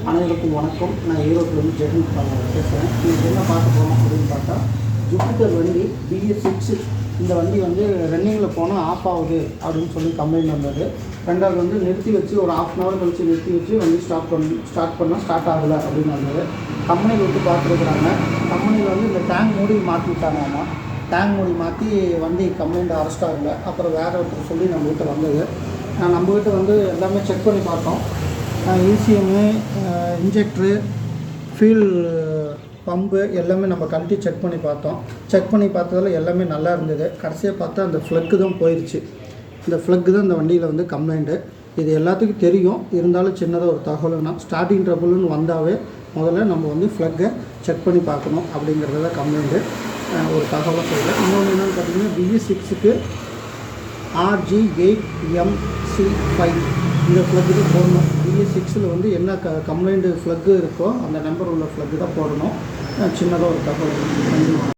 அனைவருக்கும் வணக்கம். நான் ஈரோட்டிலேருந்து ஜெகன் பேசுகிறேன். இன்றைக்கி என்ன பார்க்க போகிறோம் அப்படின்னு பார்த்தா, ஜூபிட்டர் வண்டி BS6 இந்த வண்டி வந்து ரன்னிங்கில் போனால் ஆஃப் ஆகுது அப்படின்னு சொல்லி கம்ப்ளைண்ட் வந்தது. ரெண்டாவது வந்து நிறுத்தி வச்சு ஒரு ½ hour கழிச்சு நிறுத்தி வச்சு வண்டி ஸ்டார்ட் பண்ணால் ஸ்டார்ட் ஆகலை அப்படின்னு வந்தது. கம்பெனியில் விட்டு பார்த்துருக்குறாங்க. கம்பெனியில் வந்து இந்த டேங்க் மூடி மாற்றிட்டாங்க. டேங்க் மூடி மாற்றி வண்டி கம்ப்ளைண்ட் அரெஸ்ட் ஆகலை. அப்புறம் வேறு ஒருத்தர் சொல்லி நம்மகிட்ட வந்தது. நம்மகிட்ட வந்து எல்லாமே செக் பண்ணி பார்த்தோம். ECMு, இன்ஜெக்ட்ரு, ஃபியூல் பம்பு எல்லாமே நம்ம கழட்டி செக் பண்ணி பார்த்தோம். செக் பண்ணி பார்த்ததில் எல்லாமே நல்லா இருந்தது. கடைசியாக பார்த்தா அந்த ஃப்ளக்கு தான் போயிடுச்சு. இந்த ஃப்ளக்கு தான் இந்த வண்டியில் வந்து கம்ப்ளைண்ட்டு. இது எல்லாத்துக்கும் தெரியும். இருந்தாலும் சின்னதாக ஒரு தகவல்னா, ஸ்டார்டிங் ட்ரபுள்னு வந்தாவே முதல்ல நம்ம வந்து ஃப்ளக்கை செக் பண்ணி பார்க்கணும் அப்படிங்கிறது தான் கம்ப்ளைண்ட்டு. ஒரு தகவலாக சொல்கிறேன். இன்னொன்று என்னென்னு பார்த்தீங்கன்னா, BS6க்கு RG8MC5 இந்த ஃப்ளக்கு தான் போடணும். BS6ல் வந்து என்ன கம்ப்ளைண்ட்டு ஃப்ளக்கு இருக்கோ அந்த நம்பர் உள்ள ஃப்ளக்கு தான் போடணும். சின்னதாக ஒரு தகவல்.